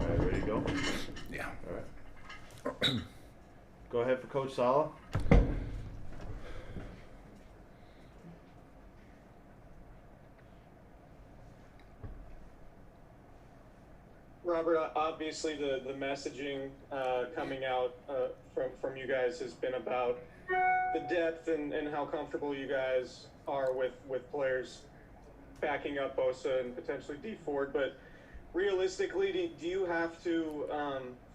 All right, ready to go? Yeah. All right. Go ahead for Coach Sala. Robert, obviously the messaging coming out from you guys has been about the depth and how comfortable you guys are with players backing up Bosa and potentially D Ford. But realistically, do you have to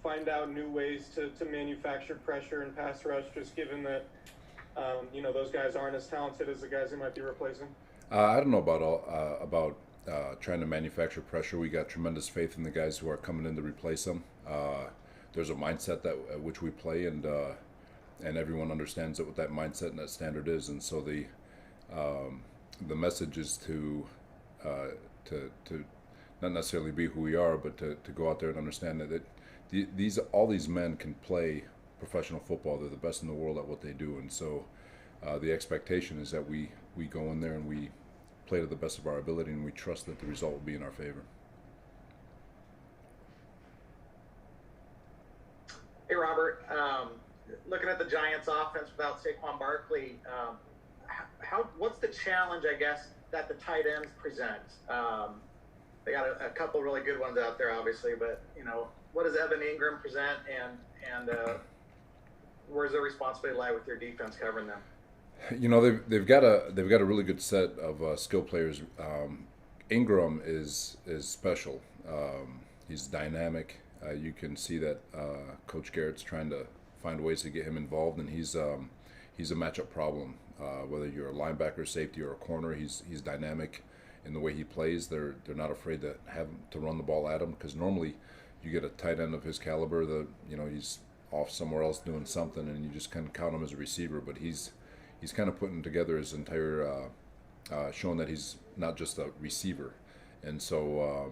find out new ways to manufacture pressure and pass rush, just given that those guys aren't as talented as the guys they might be replacing? I don't know about trying to manufacture pressure. We got tremendous faith in the guys who are coming in to replace them. There's a mindset that at which we play, and everyone understands what that mindset and that standard is. And so the message is to not necessarily be who we are, but to go out there and understand that all these men can play professional football. They're the best in the world at what they do, and so the expectation is that we go in there and we play to the best of our ability, and we trust that the result will be in our favor. Hey, Robert. Looking at the Giants' offense without Saquon Barkley, what's the challenge, I guess, that the tight ends present? They got a couple really good ones out there, obviously, but what does Evan Ingram present, and where's their responsibility lie with their defense covering them? They've got a really good set of skill players. Ingram is special. He's dynamic. You can see that Coach Garrett's trying to find ways to get him involved, and he's a matchup problem. Whether you're a linebacker, safety, or a corner, he's dynamic in the way he plays. They're not afraid to have him to run the ball at him, because normally you get a tight end of his caliber he's off somewhere else doing something, and you just kind of count him as a receiver. But he's kind of putting together his entire, showing that he's not just a receiver, and so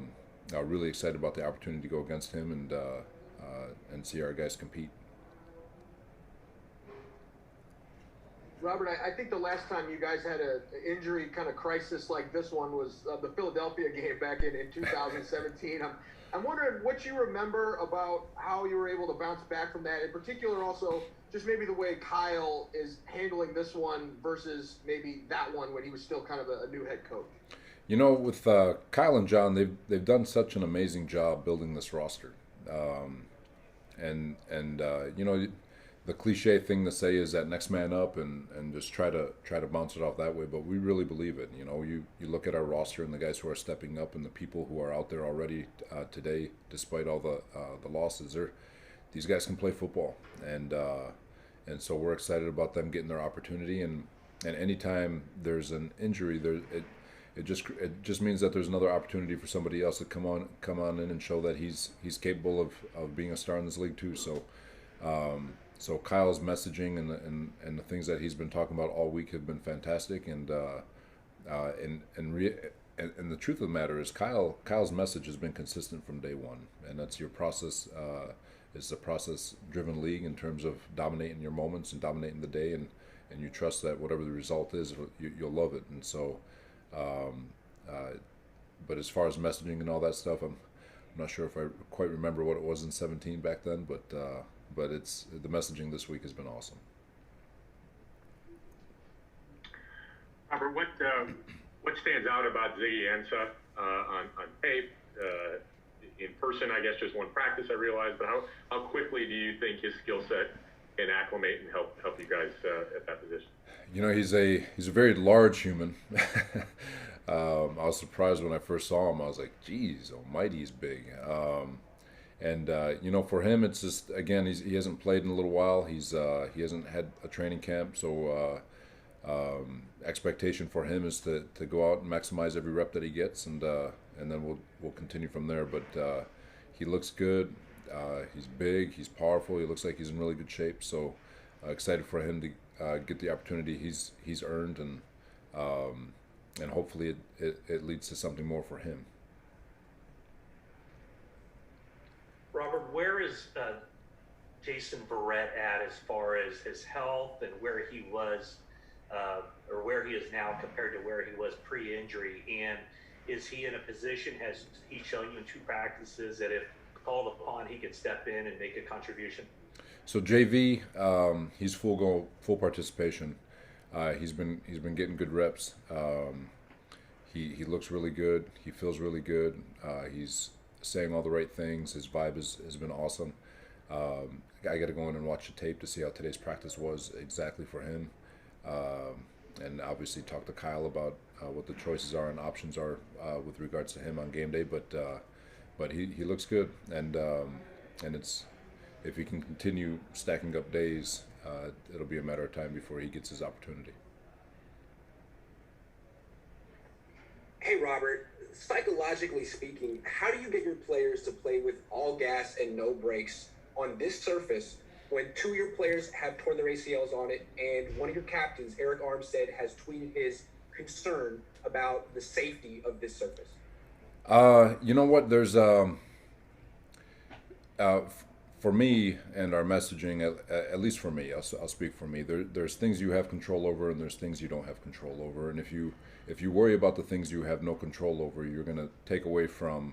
really excited about the opportunity to go against him and see our guys compete. Robert, I think the last time you guys had an injury kind of crisis like this one was the Philadelphia game back in 2017. I'm wondering what you remember about how you were able to bounce back from that. In particular, also, just maybe the way Kyle is handling this one versus maybe that one when he was still kind of a new head coach. With Kyle and John, they've done such an amazing job building this roster. The cliche thing to say is that next man up and just try to bounce it off that way, but we really believe it. You look at our roster and the guys who are stepping up and the people who are out there already today, despite all the losses. These guys can play football, and so we're excited about them getting their opportunity. And anytime there's an injury, it just means that there's another opportunity for somebody else to come on in and show that he's capable of being a star in this league too. So Kyle's messaging and the things that he's been talking about all week have been fantastic, and the truth of the matter is Kyle's message has been consistent from day one, and that's your process. It's a process-driven league in terms of dominating your moments and dominating the day, and you trust that whatever the result is, you'll love it. And so, but as far as messaging and all that stuff, I'm not sure if I quite remember what it was in 17 back then, but it's the messaging this week has been awesome. Robert, what stands out about Ziggy Ansah on tape? In person, I guess just one practice, I realize, but how quickly do you think his skill set can acclimate and help you guys at that position? He's a very large human. I was surprised when I first saw him. I was like, geez, almighty, he's big. For him, it's just, again, he hasn't played in a little while. He hasn't had a training camp, so expectation for him is to go out and maximize every rep that he gets, and then we'll continue from there. But he looks good. He's big. He's powerful. He looks like he's in really good shape. So excited for him to get the opportunity he's earned, and hopefully it leads to something more for him. Robert, where is Jason Verrett at as far as his health and where he was or where he is now compared to where he was pre-injury? And is he in a position, has he shown you in two practices, that if called upon, he could step in and make a contribution? So JV, he's full participation. He's been getting good reps. He looks really good. He feels really good. He's saying all the right things. His vibe has been awesome. I got to go in and watch the tape to see how today's practice was exactly for him, and obviously talk to Kyle about what the choices are and options are with regards to him on game day. But he looks good, and it's, if he can continue stacking up days, it'll be a matter of time before he gets his opportunity. Hey, Robert, psychologically speaking, how do you get your players to play with all gas and no brakes on this surface when two of your players have torn their ACLs on it, and one of your captains, Eric Armstead, has tweeted his concern about the safety of this surface? You know what? There's for me and our messaging, at least for me, I'll speak for me. There's things you have control over, and there's things you don't have control over. And if you worry about the things you have no control over, you're going to take away from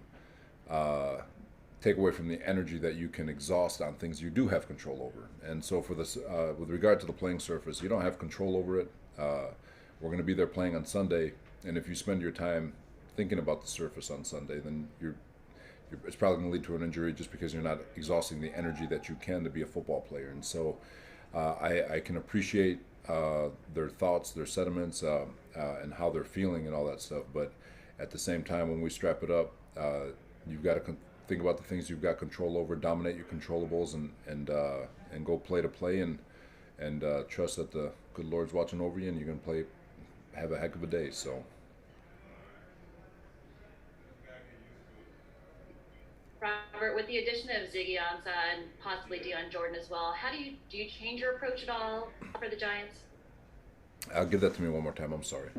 the energy that you can exhaust on things you do have control over. And so for this, with regard to the playing surface, you don't have control over it. We're going to be there playing on Sunday, and if you spend your time thinking about the surface on Sunday, then it's probably going to lead to an injury just because you're not exhausting the energy that you can to be a football player. And so I can appreciate their thoughts, their sentiments, and how they're feeling and all that stuff. But at the same time, when we strap it up, you've got to think about the things you've got control over, dominate your controllables, and go play to play, and trust that the good Lord's watching over you, and you're going to have a heck of a day. So. Robert, with the addition of Ziggy Ansah and possibly Dion Jordan as well, how do you change your approach at all for the Giants? I'll give that to me one more time. I'm sorry.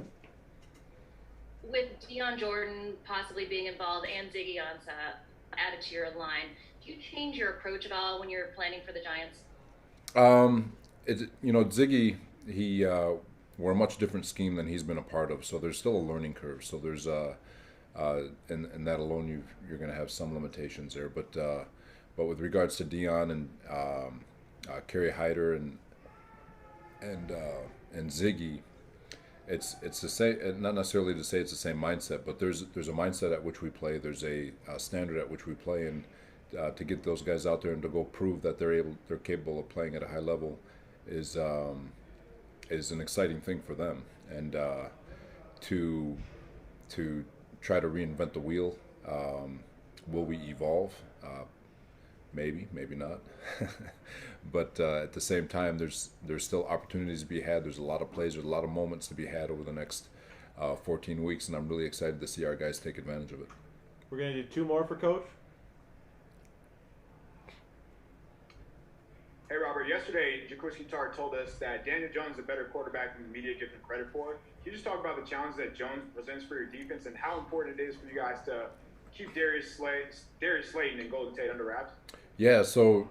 With Dion Jordan possibly being involved and Ziggy Ansah added to your line, do you change your approach at all when you're planning for the Giants? Ziggy, we're a much different scheme than he's been a part of, so there's still a learning curve. So there's and that alone, you're going to have some limitations there. But with regards to Dion and Kerry Hyder and Ziggy, it's the same. Not necessarily to say it's the same mindset, but there's a mindset at which we play. There's a standard at which we play, and to get those guys out there and to go prove that they're capable of playing at a high level is an exciting thing for them. And to try to reinvent the wheel. Will we evolve? Maybe, maybe not. But at the same time, there's still opportunities to be had. There's a lot of plays, there's a lot of moments to be had over the next 14 weeks, and I'm really excited to see our guys take advantage of it. We're going to do two more for Coach. Hey, Robert, yesterday, Jaquiski Tartt told us that Daniel Jones is a better quarterback than the media gives him credit for. Can you just talk about the challenge that Jones presents for your defense and how important it is for you guys to keep Darius Slayton and Golden Tate under wraps? Yeah, so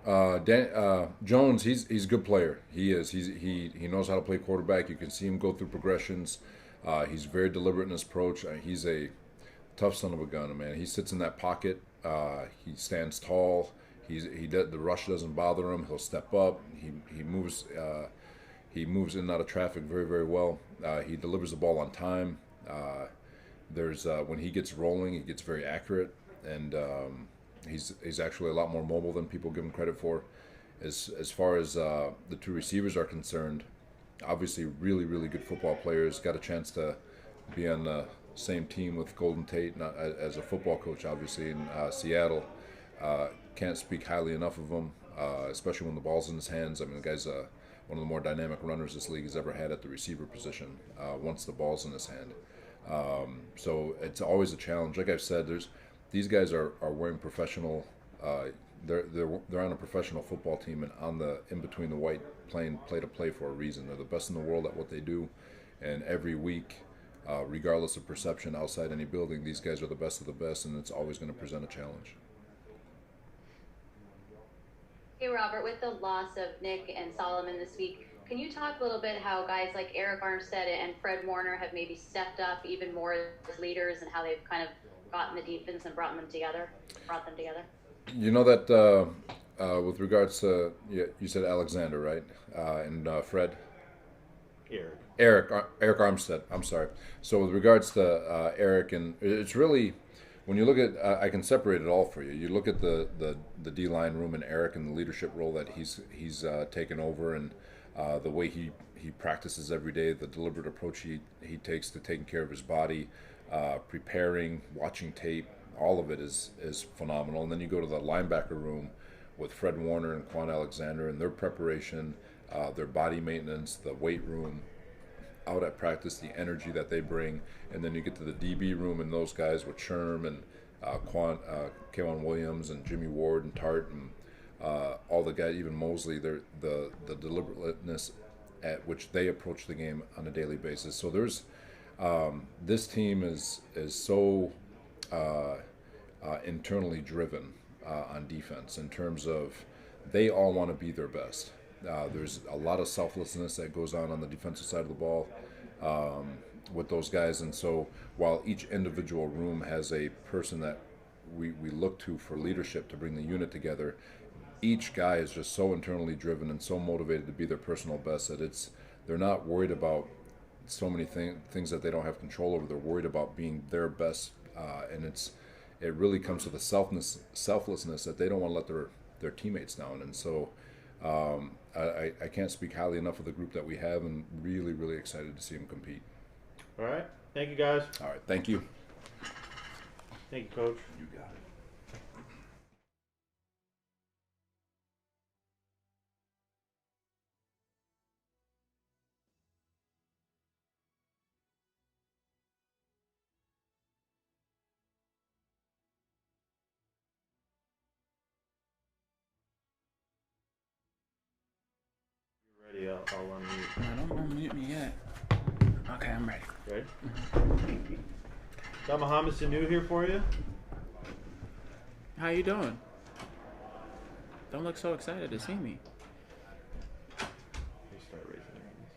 Jones, he's a good player. He is. He knows how to play quarterback. You can see him go through progressions. He's very deliberate in his approach. He's a tough son of a gun, man. He sits in that pocket. He stands tall. The rush doesn't bother him. He'll step up. He moves in and out of traffic very, very well. He delivers the ball on time. When he gets rolling, he gets very accurate, and he's actually a lot more mobile than people give him credit for. As far as the two receivers are concerned, obviously really, really good football players. Got a chance to be on the same team with Golden Tate, not as a football coach, obviously, in Seattle. Can't speak highly enough of him, especially when the ball's in his hands. I mean, the guy's one of the more dynamic runners this league has ever had at the receiver position once the ball's in his hand. So it's always a challenge. Like I've said, these guys are wearing professional. They're on a professional football team and on the in between the white playing play to play for a reason. They're the best in the world at what they do, and every week, regardless of perception outside any building, these guys are the best of the best, and it's always going to present a challenge. Hey, Robert, with the loss of Nick and Solomon this week, can you talk a little bit how guys like Eric Armstead and Fred Warner have maybe stepped up even more as leaders and how they've kind of gotten the defense and brought them together? You know that with regards to you said Alexander, right? And Fred. Eric Armstead. I'm sorry. So with regards to Eric, and it's really when you look at, I can separate it all for you. You look at the D line room and Eric and the leadership role that he's taken over, and the way he practices every day, the deliberate approach he takes to taking care of his body, preparing, watching tape. All of it is phenomenal. And then you go to the linebacker room with Fred Warner and Quan Alexander and their preparation, their body maintenance, the weight room, out at practice, the energy that they bring, and then you get to the DB room and those guys with Sherm and K'Wan Williams and Jimmy Ward and Tart and all the guys, even Mosley. They're the deliberateness at which they approach the game on a daily basis. So there's this team is so internally driven on defense in terms of they all want to be their best. There's a lot of selflessness that goes on the defensive side of the ball with those guys. And so while each individual room has a person that we look to for leadership to bring the unit together, each guy is just so internally driven and so motivated to be their personal best that they're not worried about so many things that they don't have control over. They're worried about being their best, and it really comes to the selflessness that they don't want to let their teammates down. And so I can't speak highly enough of the group that we have, and really, really excited to see them compete. All right. Thank you, guys. All right. Thank you. Thank you, Coach. You got it. Ready? I'll unmute. No, don't unmute me yet. Okay, I'm ready. Ready? Got Mohammed Sanu here for you. How you doing? Don't look so excited to see me. We'll start raising their hands.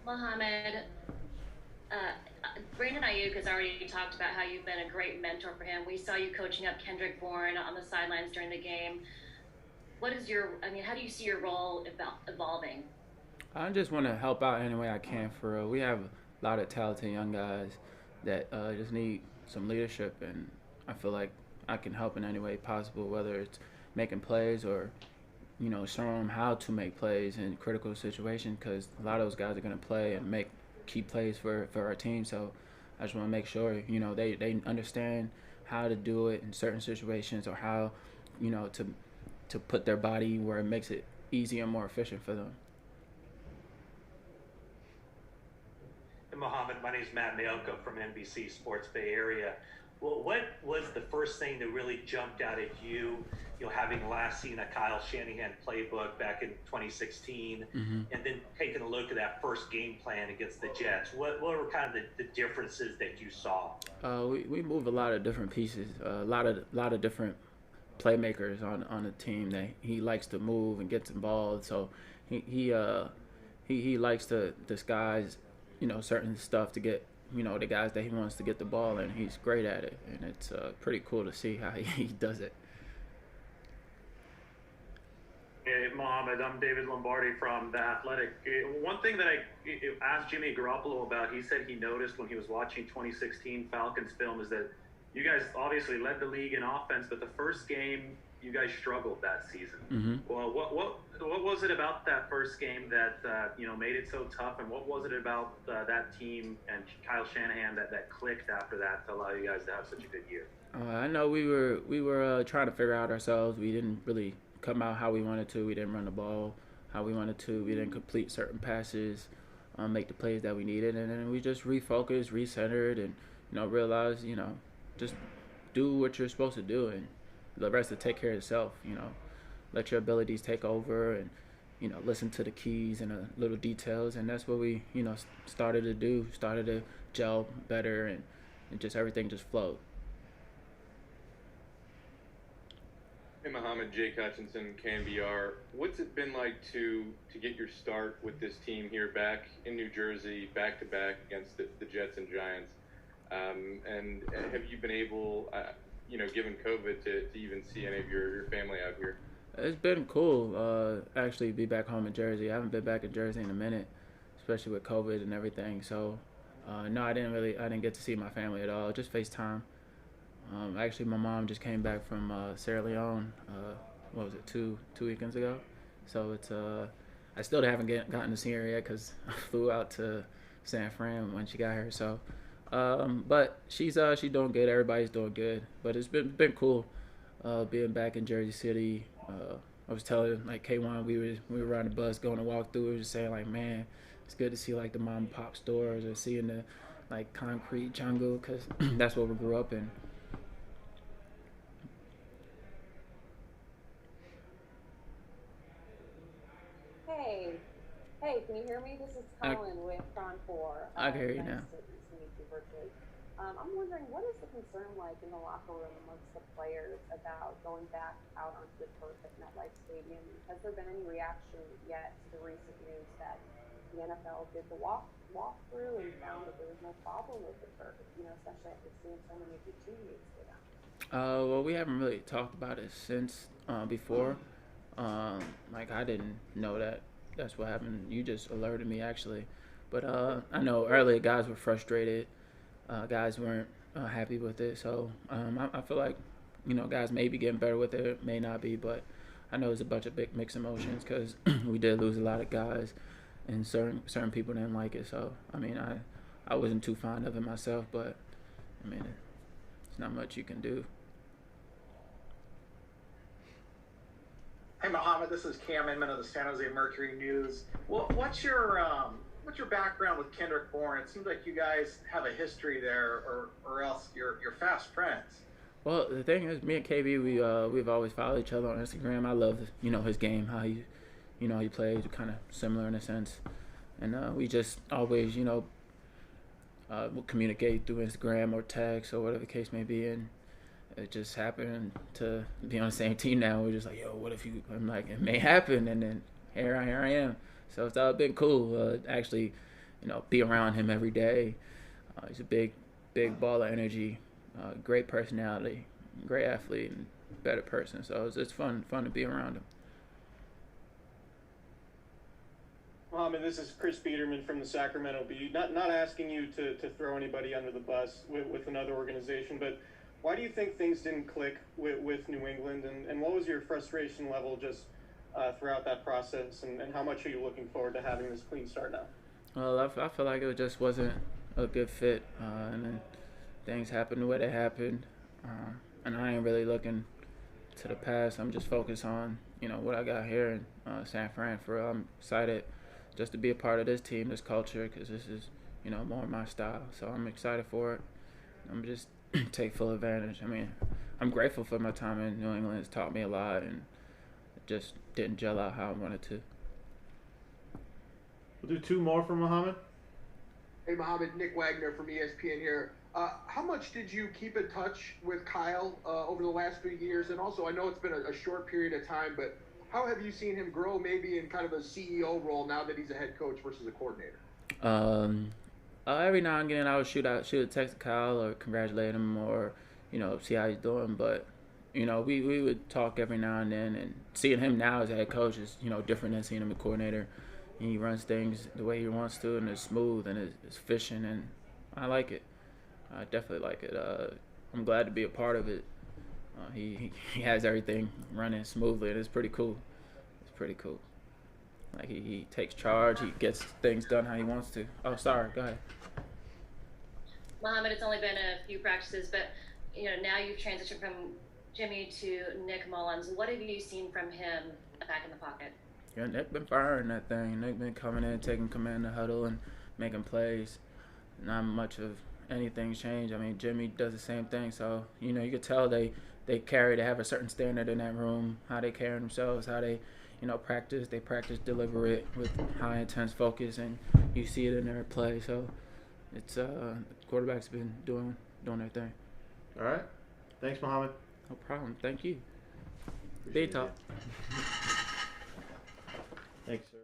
Mohammed, Brandon Ayuk has already talked about how you've been a great mentor for him. We saw you coaching up Kendrick Bourne on the sidelines during the game. How do you see your role evolving? I just want to help out any way I can. For real, we have a lot of talented young guys that just need some leadership, and I feel like I can help in any way possible, whether it's making plays or showing them how to make plays in critical situations, because a lot of those guys are going to play and make key plays for our team. So I just want to make sure they understand how to do it in certain situations, or how to put their body where it makes it easier and more efficient for them. And Mohammed, my name is Matt Mailco from NBC Sports Bay Area. Well, what was the first thing that really jumped out at you, having last seen a Kyle Shanahan playbook back in 2016, and then taking a look at that first game plan against the Jets? What were kind of the differences that you saw? We move a lot of different pieces, a lot of different playmakers on the team. That he likes to move and gets involved, so he likes to disguise certain stuff to get the guys that he wants to get the ball, and he's great at it, and it's pretty cool to see how he does it. Hey, Mohammed, I'm David Lombardi from The Athletic. One thing that I asked Jimmy Garoppolo about, he said he noticed when he was watching 2016 Falcons film, is that you guys obviously led the league in offense, but the first game you guys struggled that season. Well, what was it about that first game that made it so tough, and what was it about that team and Kyle Shanahan that clicked after that to allow you guys to have such a good year? I know we were trying to figure out ourselves. We didn't really come out how we wanted to. We didn't run the ball how we wanted to. We didn't complete certain passes, make the plays that we needed, and then we just refocused, recentered, and realized just do what you're supposed to do, and the rest will take care of itself. Let your abilities take over, and listen to the keys and the little details, and that's what we started to do. Started to gel better, and just everything just flowed. Hey, Mohammed, Jake Hutchinson, KNBR. What's it been like to get your start with this team here back in New Jersey, back-to-back against the Jets and Giants? And have you been able, given COVID, to even see any of your family out here? It's been cool, actually, be back home in Jersey. I haven't been back in Jersey in a minute, especially with COVID and everything. So, no, I didn't get to see my family at all, just FaceTime. Actually, my mom just came back from Sierra Leone. What was it, two weekends ago? So it's I still haven't gotten to see her yet because I flew out to San Fran when she got here. So, but she's doing good. Everybody's doing good. But it's been cool being back in Jersey City. I was telling like K1, we were riding the bus going to walk through. We were just saying like, man, it's good to see like the mom and pop stores or seeing the like concrete jungle because that's what we grew up in. Hey, can you hear me? This is Colin with Con 4. I can hear you now. Nice to meet you virtually. I'm wondering, what is the concern like in the locker room amongst the players about going back out onto the turf at MetLife Stadium? Has there been any reaction yet to the recent news that the NFL did the walkthrough and found that there was no problem with the turf, especially after seeing so many of your teammates go down? Well, we haven't really talked about it since before. Like I didn't know that. That's what happened. You just alerted me, actually. But I know earlier guys were frustrated. Guys weren't happy with it. So I feel like, guys may be getting better with it, may not be. But I know it's a bunch of big mixed emotions because we did lose a lot of guys, and certain people didn't like it. So, I mean, I wasn't too fond of it myself. But, I mean, it's not much you can do. Hey, Mohammed, this is Cam Inman of the San Jose Mercury News. Well, what's your background with Kendrick Bourne? It seems like you guys have a history there, or else you're fast friends. Well, the thing is, me and KB, we've always followed each other on Instagram. I love, his game, how he, he plays, kind of similar in a sense, and we just always, we'll communicate through Instagram or text or whatever the case may be, and it just happened to be on the same team now. We're just like, yo, what if you? I'm like, it may happen, and then here I am. So it's been cool. Actually, be around him every day. He's a big ball of energy, great personality, great athlete, and better person. So it's fun to be around him. Mohammed, this is Chris Biederman from the Sacramento Bee. Not asking you to throw anybody under the bus with another organization, but why do you think things didn't click with New England, and what was your frustration level just throughout that process, and how much are you looking forward to having this clean start now? Well, I feel like it just wasn't a good fit, and then things happened the way they happened, and I ain't really looking to the past. I'm just focused on, what I got here in San Fran. I'm excited just to be a part of this team, this culture, because this is, more my style. So I'm excited for it. I'm just take full advantage. I mean, I'm grateful for my time in New England. It's taught me a lot, and it just didn't gel out how I wanted to. We'll do two more for Mohammed. Hey, Mohammed, Nick Wagner from ESPN here. How much did you keep in touch with Kyle over the last few years? And also, I know it's been a short period of time, but how have you seen him grow maybe in kind of a CEO role now that he's a head coach versus a coordinator? Every now and again, I would shoot a text to Kyle or congratulate him or, see how he's doing. But, we would talk every now and then. And seeing him now as a head coach is, different than seeing him as a coordinator. He runs things the way he wants to, and it's smooth and it's efficient, and I like it. I definitely like it. I'm glad to be a part of it. He has everything running smoothly, and it's pretty cool. It's pretty cool. Like he takes charge. He gets things done how he wants to. Oh, sorry. Go ahead. Mohammed, it's only been a few practices, but now you've transitioned from Jimmy to Nick Mullins. What have you seen from him back in the pocket? Yeah, Nick been firing that thing. Nick been coming in, taking command of the huddle, and making plays. Not much of anything's changed. I mean, Jimmy does the same thing. So you could tell they have a certain standard in that room. How they carry themselves, how they practice. They practice deliberate with high intense focus, and you see it in their play. So it's quarterback's been doing their thing. All right. Thanks, Mohammed. No problem. Thank you. They talk. Thanks, sir.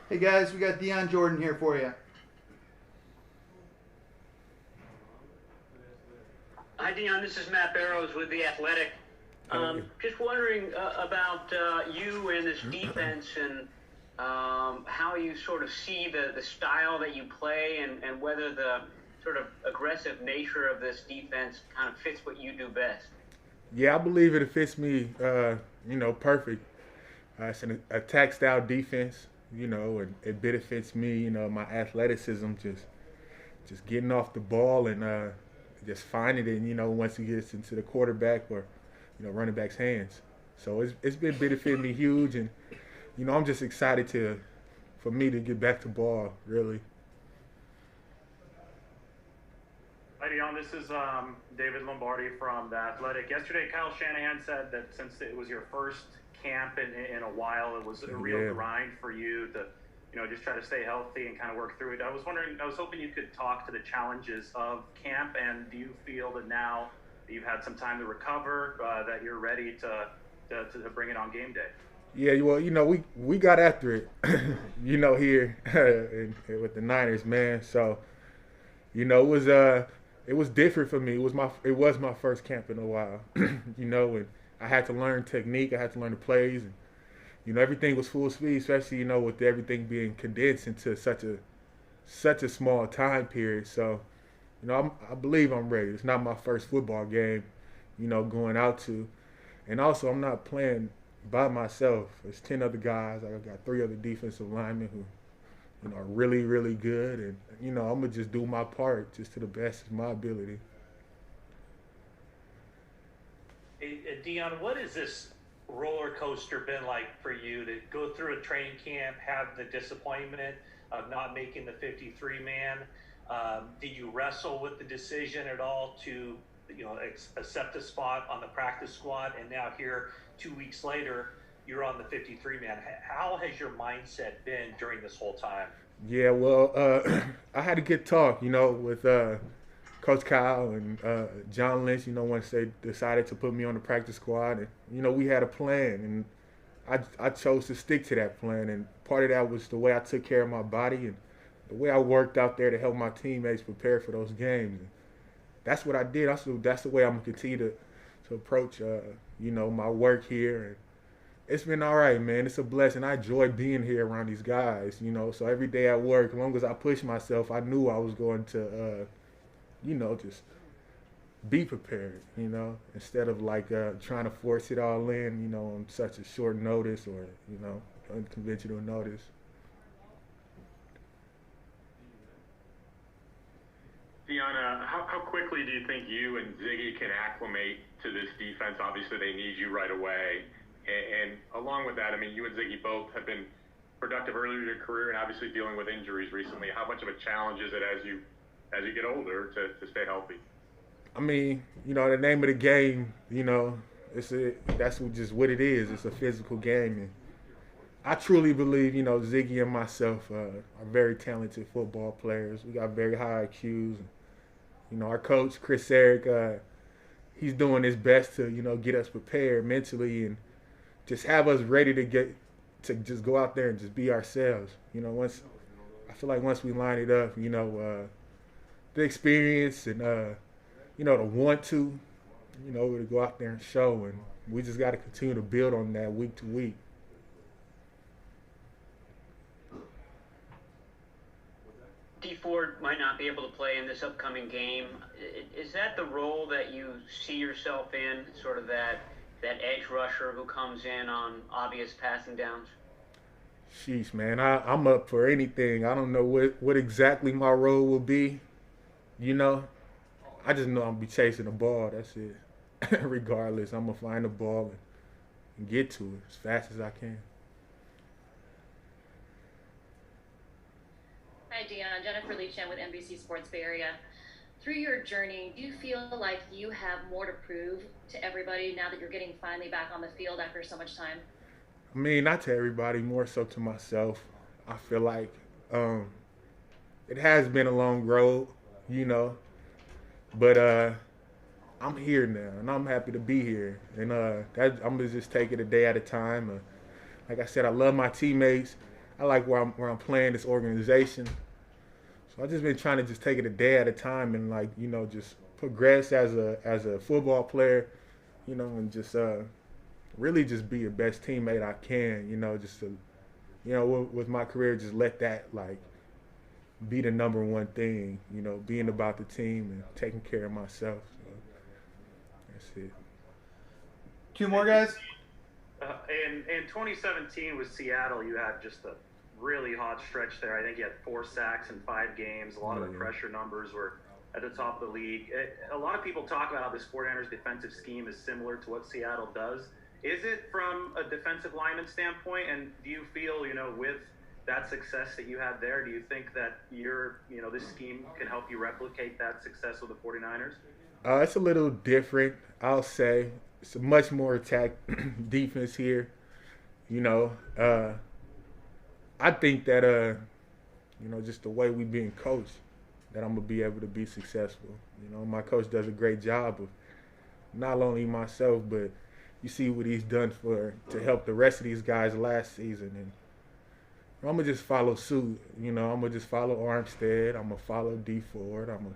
Hey guys, we got Dion Jordan here for you. Hi Dion, this is Matt Barrows with The Athletic. Just wondering about you and this defense and how you sort of see the style that you play and whether the sort of aggressive nature of this defense kind of fits what you do best. Yeah, I believe it fits me, perfect. It's an attack style defense, and it benefits me, my athleticism, just getting off the ball and just finding it, once it gets into the quarterback or, running back's hands. So it's been benefiting me huge, and, I'm just excited for me to get back to ball, really. Hi, Dion. This is David Lombardi from The Athletic. Yesterday, Kyle Shanahan said that since it was your first camp in a while, it was a real grind for you to, just try to stay healthy and kind of work through it. I was hoping you could talk to the challenges of camp, and do you feel that now that you've had some time to recover, that you're ready to bring it on game day? Yeah, well, we got after it, here with the Niners, man. So, it was different for me. It was my first camp in a while, and I had to learn technique. I had to learn the plays, and everything was full speed, especially with everything being condensed into such a small time period. So, I believe I'm ready. It's not my first football game, going out to, and also I'm not playing by myself. There's 10 other guys. I got 3 other defensive linemen who are really, really good, and I'm gonna just do my part just to the best of my ability. Hey, Dion, what has this roller coaster been like for you to go through a training camp, have the disappointment of not making the 53-man? Did you wrestle with the decision at all to, accept a spot on the practice squad, and now here 2 weeks later, you're on the 53-man? How has your mindset been during this whole time? Yeah, well, I had a good talk, with Coach Kyle and John Lynch, once they decided to put me on the practice squad. And, we had a plan, and I chose to stick to that plan. And part of that was the way I took care of my body and the way I worked out there to help my teammates prepare for those games. And that's what I did. That's the way I'm going to continue to approach, my work here. And it's been all right, man. It's a blessing. I enjoy being here around these guys, So every day at work, as long as I push myself, I knew I was going to, just be prepared, instead of trying to force it all in, on such a short notice or, unconventional notice. Dion, how quickly do you think you and Ziggy can acclimate to this defense? Obviously, they need you right away. And along with that, I mean, you and Ziggy both have been productive earlier in your career, and obviously dealing with injuries recently. How much of a challenge is it as you get older to stay healthy? I mean, the name of the game, that's just what it is. It's a physical game, and I truly believe, Ziggy and myself are very talented football players. We got very high IQs. Our coach, Chris Eric, he's doing his best to, get us prepared mentally and just have us ready to just go out there and just be ourselves. I feel like once we line it up, the experience and, the want to go out there and show, and we just got to continue to build on that week to week. D Ford might not be able to play in this upcoming game. Is that the role that you see yourself in, sort of that edge rusher who comes in on obvious passing downs? Sheesh, man, I'm up for anything. I don't know what exactly my role will be. I just know I'm be chasing the ball. That's it. Regardless, I'm gonna find the ball and get to it as fast as I can. Hi, Dion. Jennifer Lee-Chen with NBC Sports Bay Area. Through your journey, do you feel like you have more to prove to everybody now that you're getting finally back on the field after so much time? I mean, not to everybody, more so to myself. I feel like it has been a long road, but I'm here now, and I'm happy to be here. And I'm gonna just take it a day at a time. Like I said, I love my teammates. I like where I'm playing, this organization. So I've just been trying to just take it a day at a time and just progress as a football player, and just really just be the best teammate I can, just to, with my career, just let that be the number one thing, being about the team and taking care of myself. So that's it. Two more guys. In 2017 with Seattle, you had just a really hot stretch there. I think you had 4 sacks in 5 games. A lot of the pressure numbers were at the top of the league. A lot of people talk about how this 49ers defensive scheme is similar to what Seattle does. Is it from a defensive lineman standpoint? And do you feel, with that success that you had there, do you think that this scheme can help you replicate that success with the 49ers? It's a little different, I'll say. It's a much more attack defense here. I think that, just the way we being coached, that I'm going to be able to be successful. My coach does a great job of not only myself, but you see what he's done to help the rest of these guys last season. And I'm going to just follow suit. I'm going to just follow Armstead. I'm going to follow D Ford. I'm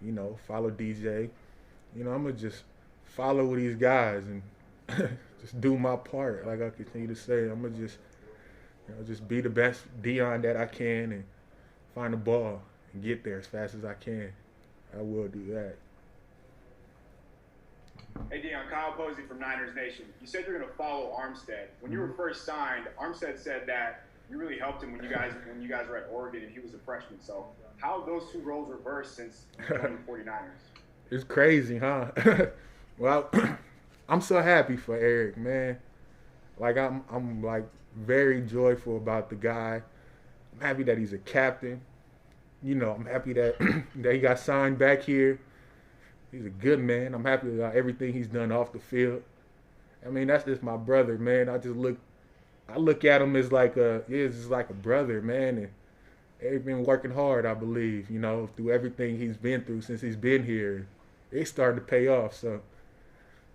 going to, follow DJ. I'm going to just follow these guys and just do my part. Like I continue to say, I'm going to just be the best Dion that I can and find the ball and get there as fast as I can. I will do that. Hey Dion, Kyle Posey from Niners Nation. You said you're going to follow Armstead. When you were first signed, Armstead said that you really helped him when you guys were at Oregon and he was a freshman. So how have those two roles reversed since joining the 49ers? It's crazy, huh? Well, I'm so happy for Eric, man. I'm very joyful about the guy. I'm happy that he's a captain. I'm happy that that he got signed back here. He's a good man. I'm happy about everything he's done off the field. I mean, that's just my brother, man. I look at him as just like a brother, man. And he's been working hard, I believe, through everything he's been through since he's been here. It's starting to pay off, so.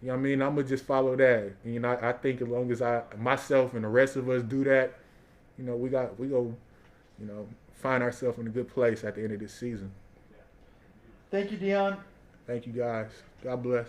I'm going to just follow that. I think as long as myself and the rest of us do that, we go, find ourselves in a good place at the end of this season. Thank you, Dion. Thank you, guys. God bless.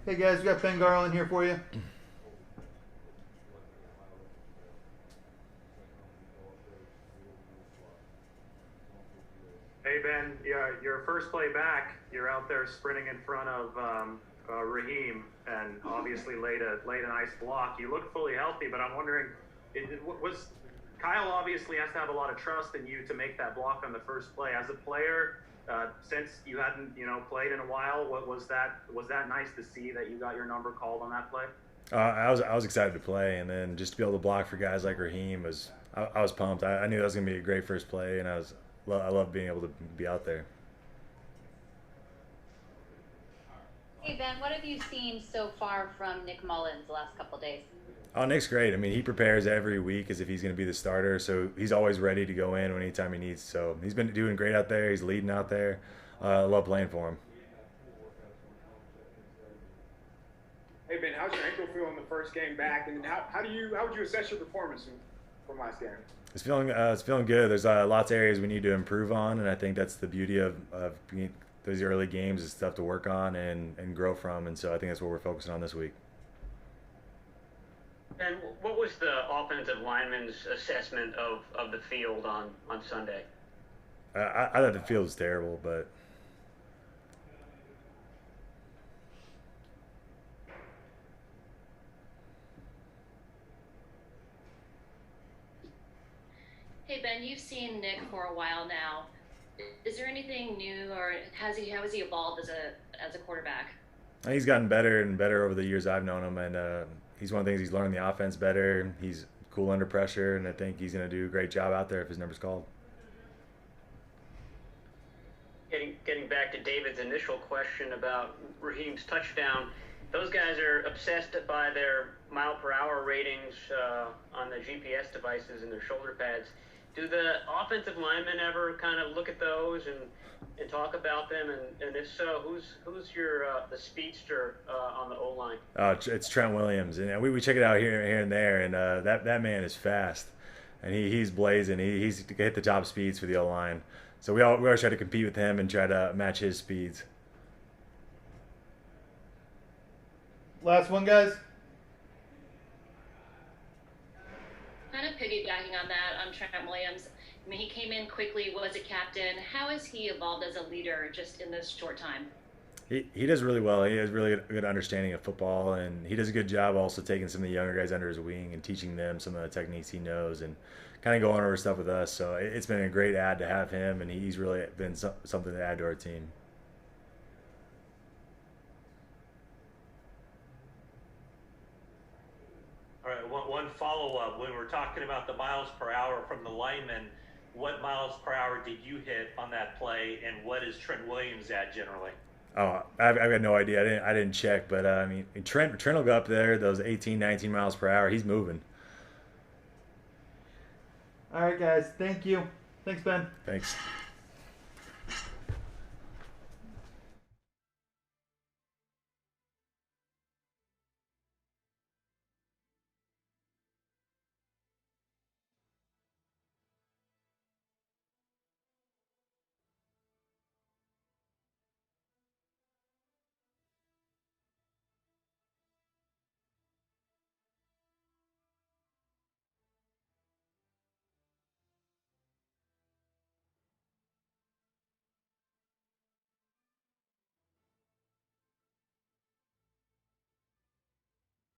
Hey guys, we got Ben Garland here for you. Hey Ben, yeah, your first play back, you're out there sprinting in front of Raheem, and obviously laid a nice block. You look fully healthy, but I'm wondering, was Kyle obviously has to have a lot of trust in you to make that block on the first play. As a player, since you hadn't played in a while, was that nice to see that you got your number called on that play? I was excited to play, and then just to be able to block for guys like Raheem I was pumped. I knew that was gonna be a great first play, and I love being able to be out there. Hey Ben, what have you seen so far from Nick Mullins the last couple of days? Oh, Nick's great. I mean, he prepares every week as if he's going to be the starter, so he's always ready to go in anytime he needs. So he's been doing great out there. He's leading out there. I love playing for him. Hey Ben, how's your ankle feel in the first game back, and how would you assess your performance from last game? It's feeling good. There's lots of areas we need to improve on, and I think that's the beauty of being those early games is stuff to work on and grow from, and so I think that's what we're focusing on this week. And what was the offensive lineman's assessment of the field on Sunday? I thought the field was terrible, but Hey Ben, you've seen Nick for a while now. Is there anything new, or how has he evolved as a quarterback? He's gotten better and better over the years I've known him, and he's one of the things he's learned the offense better. He's cool under pressure, and I think he's going to do a great job out there if his number's called. Getting back to David's initial question about Raheem's touchdown, those guys are obsessed by their mile per hour ratings on the GPS devices and their shoulder pads. Do the offensive linemen ever kind of look at those and talk about them? And if so, who's your the speedster on the O-line? It's Trent Williams, and we check it out here and there, and that man is fast, and he's blazing. He's hit the top speeds for the O-line, so we always try to compete with him and try to match his speeds. Last one, guys. Kind of piggybacking on that, on Trent Williams. I mean, he came in quickly, was a captain. How has he evolved as a leader just in this short time? He does really well. He has really good understanding of football, and he does a good job also taking some of the younger guys under his wing and teaching them some of the techniques he knows and kind of going over stuff with us. So it's been a great add to have him, and he's really been something to add to our team. All right, one follow-up. When we're talking about the miles per hour from the linemen, what miles per hour did you hit on that play, and what is Trent Williams at generally? Oh, I've got no idea. I didn't check, but I mean, Trent will go up there, those 18, 19 miles per hour. He's moving. All right, guys. Thank you. Thanks, Ben. Thanks.